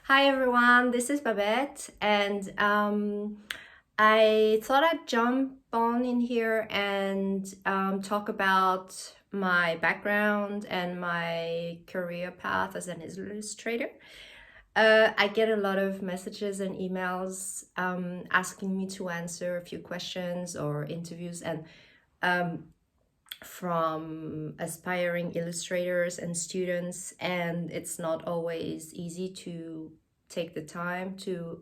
Hi everyone, this is Babette, and I thought I'd jump on in here and talk about my background and my career path as an illustrator. I get a lot of messages and emails asking me to answer a few questions or interviews, and um, from aspiring illustrators and students, and it's not always easy to take the time to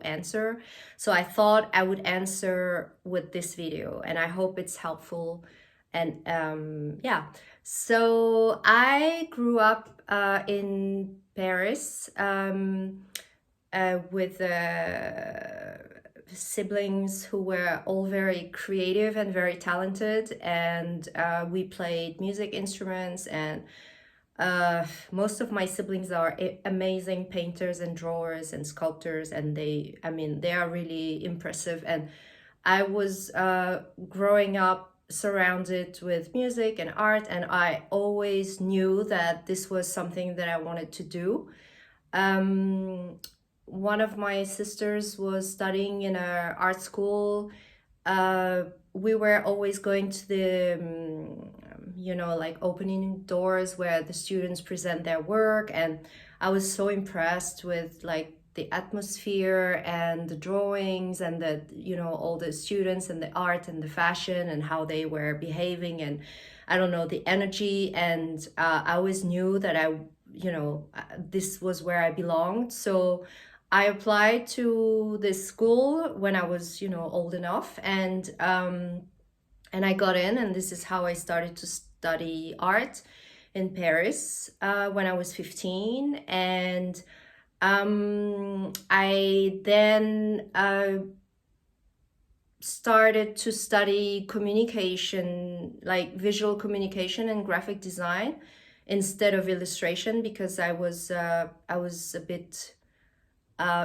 answer. So I thought I would answer with this video, and I hope it's helpful. And yeah, so I grew up in Paris with siblings who were all very creative and very talented, and we played music instruments, and most of my siblings are amazing painters and drawers and sculptors, and they are really impressive. And I was growing up surrounded with music and art, and I always knew that this was something that I wanted to do. um, one of my sisters was studying in a art school. We were always going to the like opening doors where the students present their work, and I was so impressed with like the atmosphere and the drawings and the all the students and the art and the fashion and how they were behaving, and I don't know, the energy. And I always knew that this was where I belonged. So I applied to this school when I was, old enough, and I got in, and this is how I started to study art in Paris when I was 15. And I then started to study communication, like visual communication and graphic design, instead of illustration, because I was a bit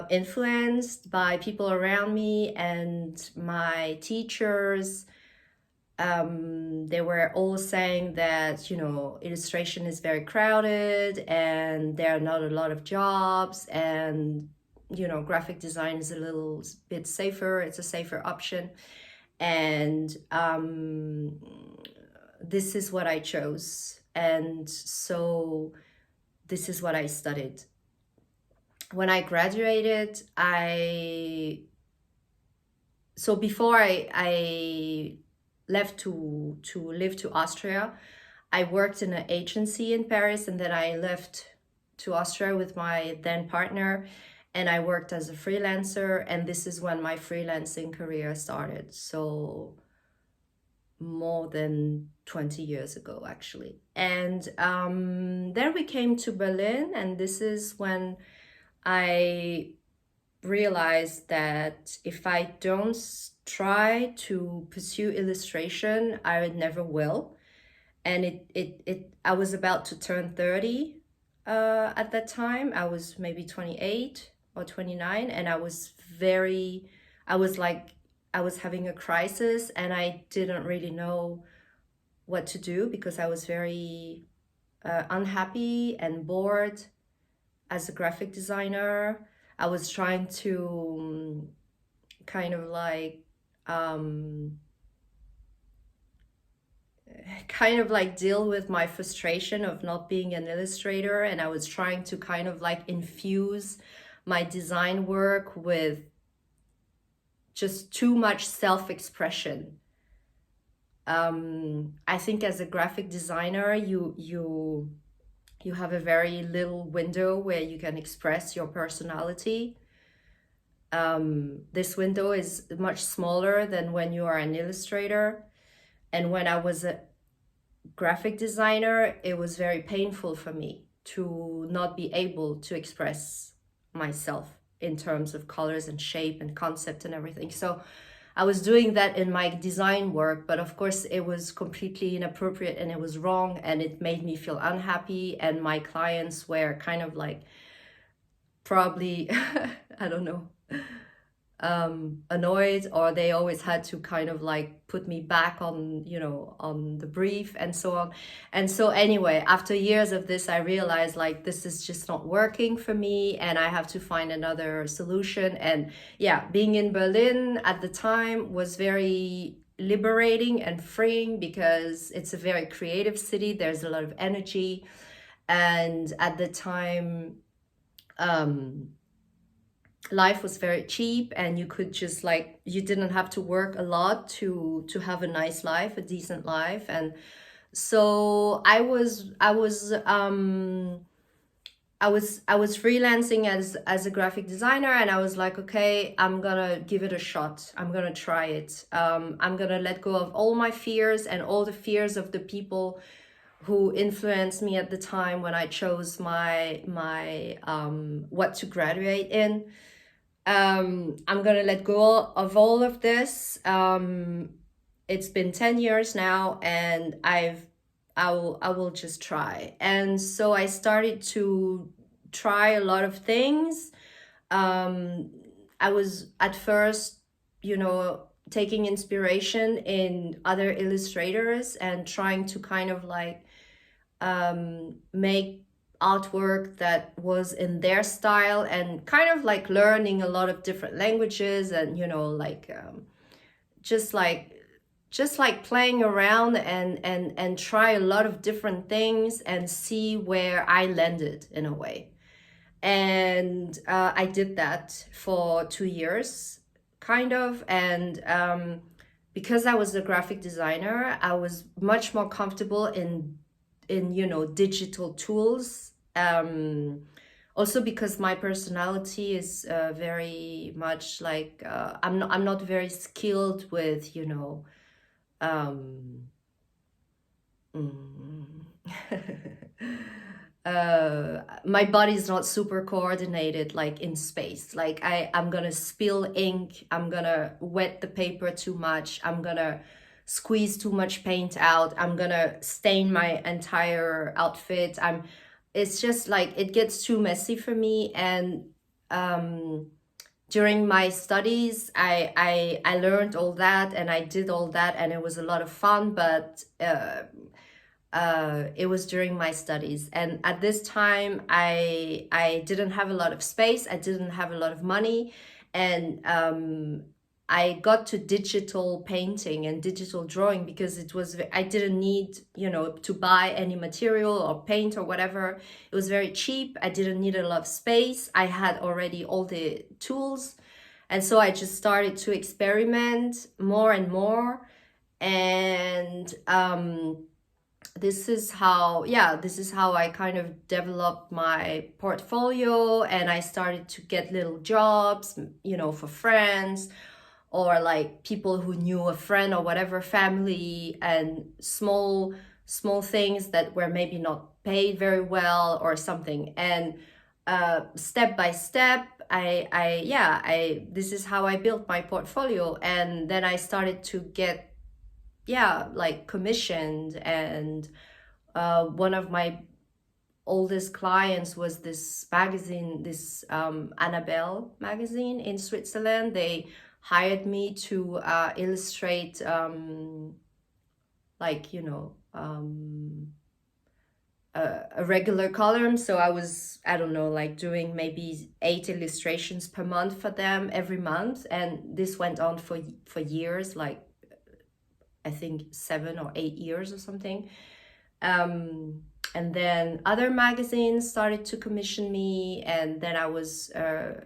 influenced by people around me and my teachers. They were all saying that illustration is very crowded and there are not a lot of jobs, and graphic design is a little bit safer, it's a safer option. And this is what I chose, and so this is what I studied. When I graduated, before I left to live to Austria, I worked in an agency in Paris, and then I left to Austria with my then partner, and I worked as a freelancer, and this is when my freelancing career started. So more than 20 years ago, actually. And then we came to Berlin, and this is when I realized that if I don't try to pursue illustration, I never will. And I was about to turn 30 at that time. I was maybe 28 or 29, and I was I was having a crisis, and I didn't really know what to do because I was very unhappy and bored as a graphic designer. I was trying to kind of like deal with my frustration of not being an illustrator, and I was trying to kind of like infuse my design work with just too much self-expression. I think as a graphic designer, you have a very little window where you can express your personality. This window is much smaller than when you are an illustrator. And when I was a graphic designer, it was very painful for me to not be able to express myself in terms of colors and shape and concept and everything. So I was doing that in my design work, but of course it was completely inappropriate and it was wrong, and it made me feel unhappy. And my clients were kind of like probably, I don't know, annoyed, or they always had to kind of like put me back on, on the brief and so on. And so anyway, after years of this, I realized like this is just not working for me and I have to find another solution. And yeah, being in Berlin at the time was very liberating and freeing because it's a very creative city. There's a lot of energy. And at the time, um, life was very cheap and you could just like, you didn't have to work a lot to have a nice life, a decent life. And so I was freelancing as a graphic designer, and I was like, okay, I'm gonna give it a shot. I'm gonna try it. I'm gonna let go of all my fears and all the fears of the people who influenced me at the time when I chose my what to graduate in. I'm gonna let go of all of this. It's been 10 years now, and I will just try. And so I started to try a lot of things. Um, I was at first, taking inspiration in other illustrators and trying to kind of like make artwork that was in their style, and kind of like learning a lot of different languages, and like just like playing around and try a lot of different things and see where I landed in a way. And I did that for 2 years kind of. And because I was a graphic designer, I was much more comfortable in digital tools. Also because my personality is very much like I'm not very skilled with um, mm, my body's not super coordinated like in space. Like I'm gonna spill ink, I'm gonna wet the paper too much, I'm gonna squeeze too much paint out, I'm gonna stain my entire outfit. It's just like it gets too messy for me. And um during my studies, I learned all that and I did all that, and it was a lot of fun. But it was during my studies, and at this time I didn't have a lot of space, I didn't have a lot of money. And I got to digital painting and digital drawing because I didn't need to buy any material or paint or whatever. It was very cheap, I didn't need a lot of space, I had already all the tools. And so I just started to experiment more and more. And this is how I kind of developed my portfolio, and I started to get little jobs, for friends, or like people who knew a friend or whatever, family, and small things that were maybe not paid very well or something. And step by step, I this is how I built my portfolio. And then I started to get like commissioned. And one of my oldest clients was this magazine, this Annabelle magazine in Switzerland. They hired me to illustrate like a regular column. So I don't know, like doing maybe 8 illustrations per month for them every month. And this went on for years, like I think 7 or 8 years or something. And then other magazines started to commission me, and then I was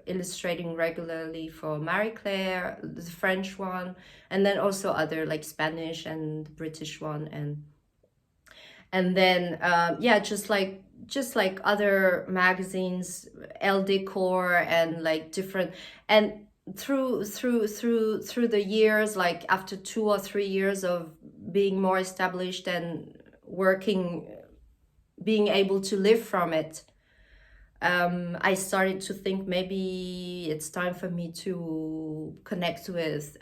illustrating regularly for Marie Claire, the French one, and then also other like Spanish and British one. And then just like other magazines, Elle Decor, and like different. And through the years, like after 2 or 3 years of being more established and working, being able to live from it, I started to think maybe it's time for me to connect with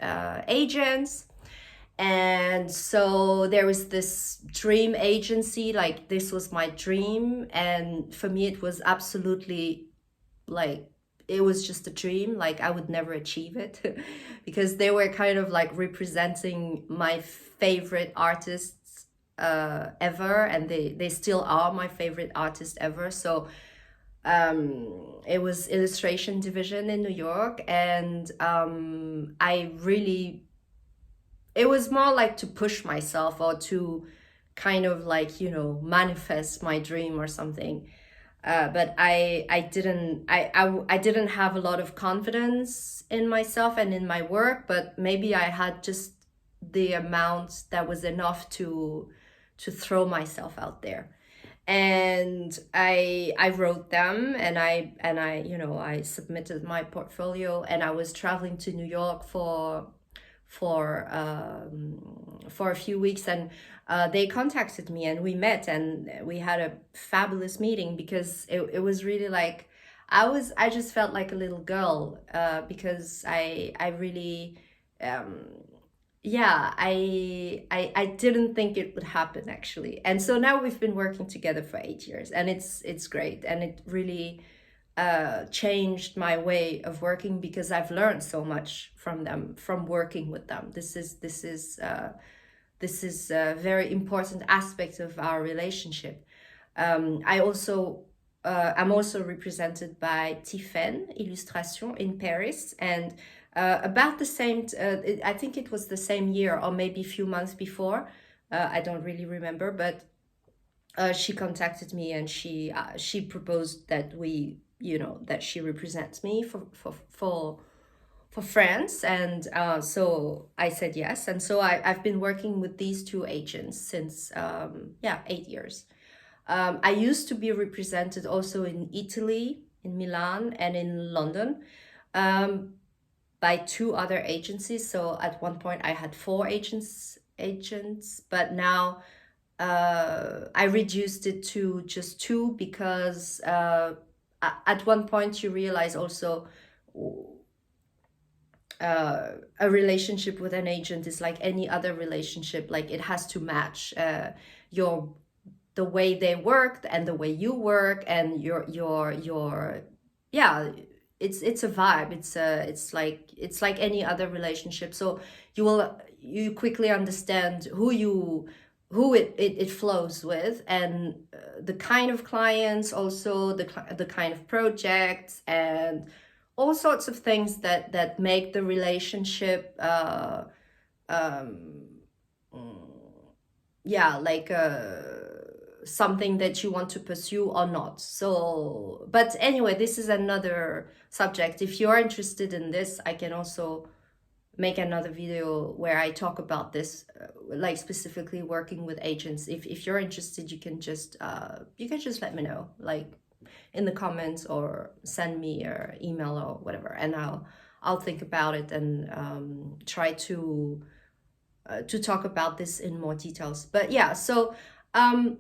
agents. And so there was this dream agency, like this was my dream. And for me, it was absolutely like it was just a dream, like I would never achieve it because they were kind of like representing my favorite artists ever, and they still are my favorite artist ever. So it was illustration division in New York, and I really, it was more like to push myself or to kind of like, you know, manifest my dream or something. But I didn't have a lot of confidence in myself and in my work, but maybe I had just the amount that was enough to throw myself out there. And I wrote them, and I, you know, I submitted my portfolio, and I was traveling to New York for a few weeks, and they contacted me, and we met, and we had a fabulous meeting because it was really like I just felt like a little girl because I really um, yeah, I didn't think it would happen actually. And so now we've been working together for 8 years, and it's great, and it really changed my way of working because I've learned so much from them, from working with them. This is a very important aspect of our relationship. I'm also represented by Tiffen Illustration in Paris, and about the same. I think it was the same year, or maybe a few months before. I don't really remember, but she contacted me, and she proposed that we, you know, that she represents me for France, and so I said yes, and so I've been working with these two agents since yeah, 8 years. I used to be represented also in Italy, in Milan, and in London um, by two other agencies. So at one point I had four agents, but now I reduced it to just two because at one point you realize also a relationship with an agent is like any other relationship. Like it has to match your the way they work and the way you work, and your yeah, it's a vibe. It's like any other relationship. So you quickly understand who it flows with, and the kind of clients, also the kind of projects, and all sorts of things that make the relationship um, yeah, like something that you want to pursue or not. So, but anyway, this is another subject. If you're interested in this, I can also make another video where I talk about this, like specifically working with agents. If you're interested, you can just let me know, like in the comments, or send me or email or whatever, and I'll think about it and try to talk about this in more details. But yeah, um,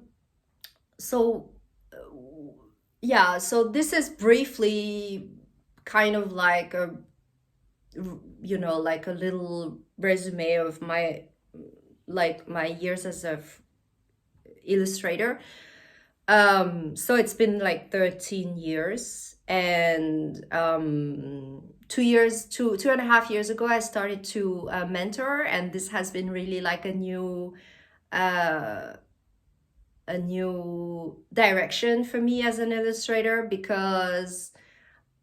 so yeah, so this is briefly kind of like a, you know, like a little resume of my, like my years as a illustrator. So it's been like 13 years, and 2 years, two and a half years ago, I started to mentor, and this has been really like uh, a new direction for me as an illustrator, because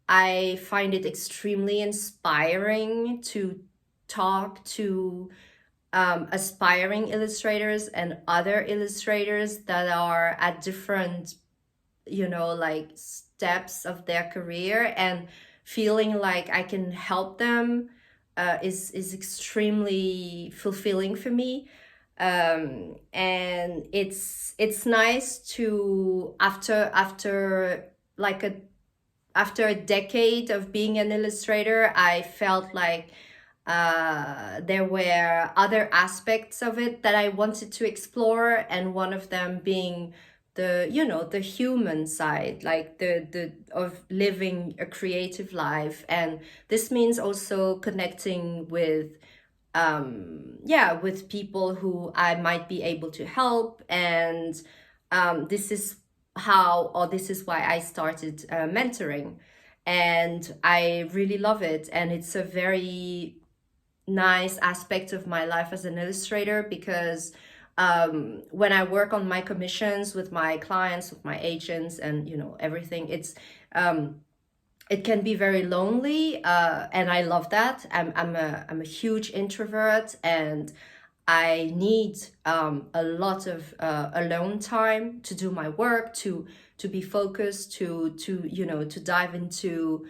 I find it extremely inspiring to talk to aspiring illustrators and other illustrators that are at different, you know, like steps of their career, and feeling like I can help them is extremely fulfilling for me. And it's nice to, like a after a decade of being an illustrator, I felt like there were other aspects of it that I wanted to explore, and one of them being the, you know, the human side, like the of living a creative life. And this means also connecting with yeah, with people who I might be able to help. And this is how, or this is why I started mentoring. and I really love it. And it's a very nice aspect of my life as an illustrator, because when I work on my commissions with my clients, with my agents, and everything, um, it can be very lonely, and I love that. I'm a huge introvert, and I need a lot of alone time to do my work, to be focused, to dive into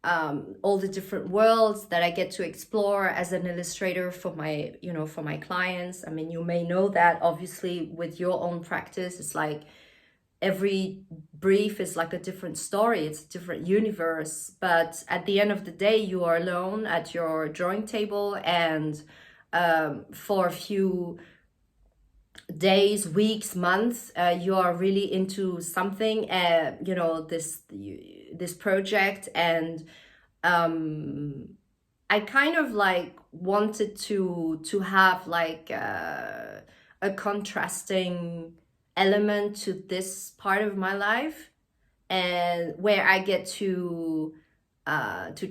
all the different worlds that I get to explore as an illustrator for my clients. I mean, you may know that obviously with your own practice, it's like every brief is like a different story, it's a different universe. But at the end of the day, you are alone at your drawing table, and for a few days, weeks, months, you are really into something, this project. And I kind of like wanted to have like a contrasting element to this part of my life, and where I get to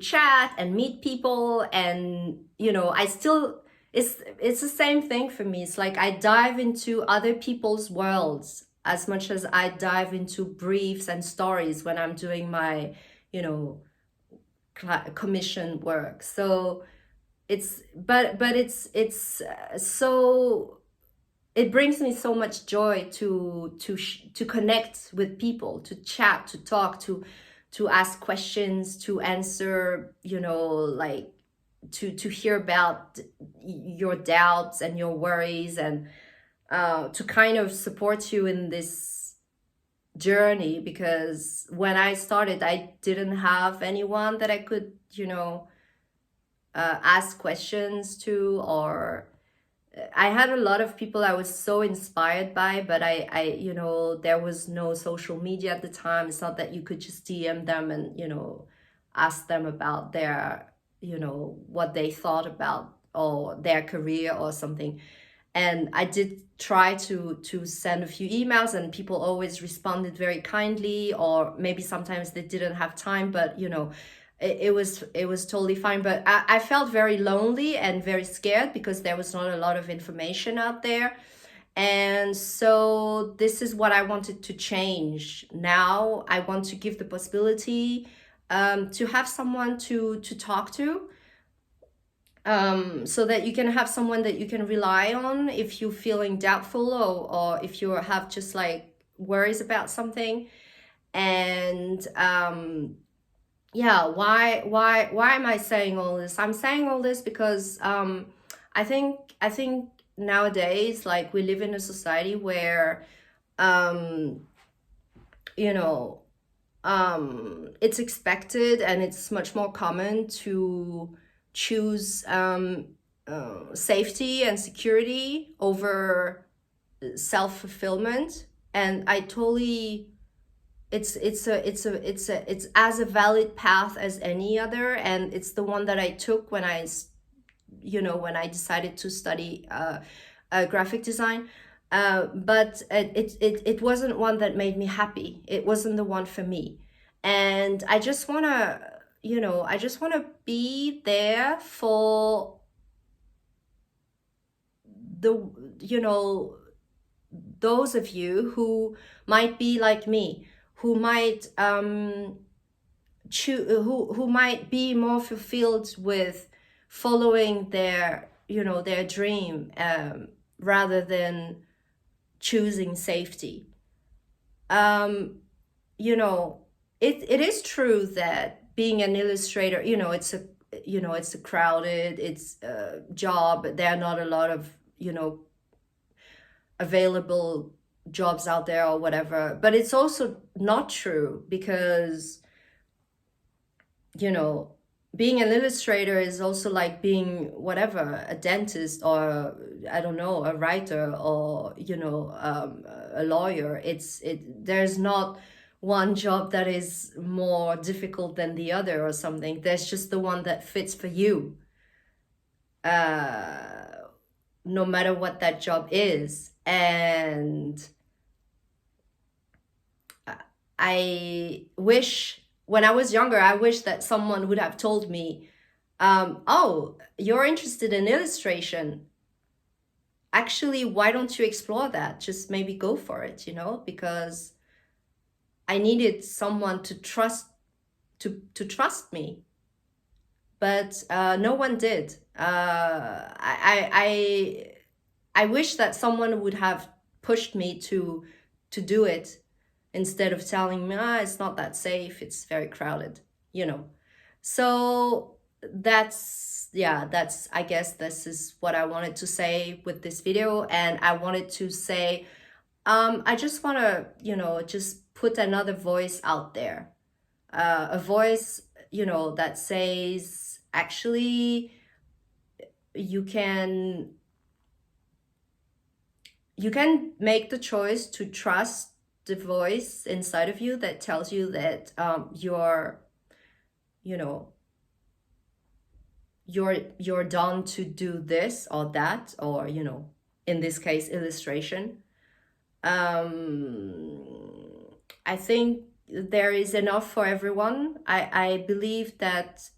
chat and meet people. And I still, it's the same thing for me. It's like I dive into other people's worlds as much as I dive into briefs and stories when I'm doing my you know commission work. So it's it brings me so much joy to connect with people, to chat, to talk, to ask questions, to answer, like to hear about your doubts and your worries, and to kind of support you in this journey. Because when I started, I didn't have anyone that I could, ask questions to, or I had a lot of people I was so inspired by, but there was no social media at the time. It's not that you could just DM them and, ask them about their, what they thought about or their career or something. And I did try to send a few emails, and people always responded very kindly, or maybe sometimes they didn't have time, but it was totally fine. But I felt very lonely and very scared, because there was not a lot of information out there. And so this is what I wanted to change. Now I want to give the possibility to have someone to talk to, so that you can have someone that you can rely on if you're feeling doubtful, or if you have just like worries about something. And yeah, why am I saying all this? I'm saying all this because I think nowadays, like, we live in a society where um you know it's expected, and it's much more common to choose safety and security over self-fulfillment. And I totally, it's as a valid path as any other, and it's the one that I took when I decided to study graphic design. But it wasn't one that made me happy. It wasn't the one for me. And I just want to be there for the you know those of you who might be like me, who might who might be more fulfilled with following their dream, rather than choosing safety. um it is true that being an illustrator, it's a crowded, it's a job. There are not a lot of available jobs out there or whatever. But it's also not true, because you know being an illustrator is also like being whatever, a dentist, or I don't know, a writer, or a lawyer. There's not one job that is more difficult than the other or something. There's just the one that fits for you, uh no matter what that job is. And I wish when I was younger, I wish that someone would have told me, oh, you're interested in illustration. Actually, why don't you explore that? Just maybe go for it, you know, because I needed someone to trust to trust me, but no one did. I wish that someone would have pushed me to do it instead of telling me, ah, it's not that safe, it's very crowded, you know. So that's, yeah, that's, I guess this is what I wanted to say with this video. And I wanted to say, I just want to, you know, just put another voice out there, a voice, you know, that says, actually, you can make the choice to trust the voice inside of you that tells you that you're, you know, you're done to do this or that, or, you know, in this case, illustration. I think there is enough for everyone. I believe that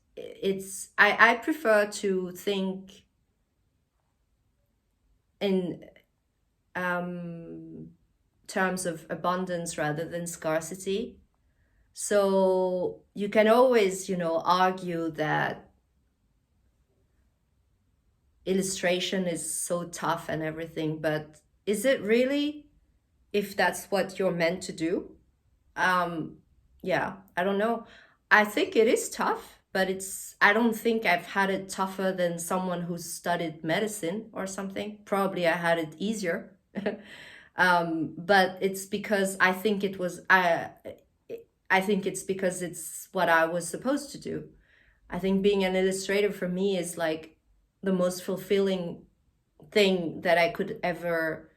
I prefer to think in terms of abundance rather than scarcity. So you can always, you know, argue that illustration is so tough and everything, but is it really, if that's what you're meant to do? Yeah, I don't know. I think it is tough, but I don't think I've had it tougher than someone who studied medicine or something. Probably I had it easier. But it's because I think I think it's because it's what I was supposed to do. I think being an illustrator for me is like the most fulfilling thing that I could ever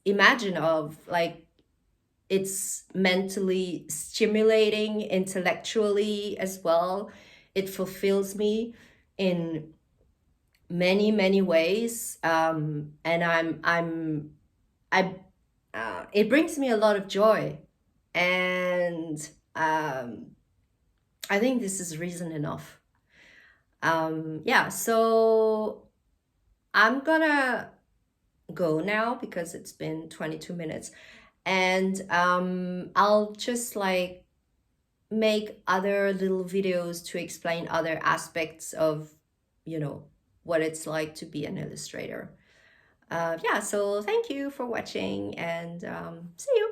imagine of. Like, it's mentally stimulating, intellectually as well. It fulfills me in many, many ways. And I it brings me a lot of joy. And I think this is reason enough. Yeah, so I'm gonna go now because it's been 22 minutes. And I'll just like make other little videos to explain other aspects of, you know, what it's like to be an illustrator. Yeah, so thank you for watching, and see you.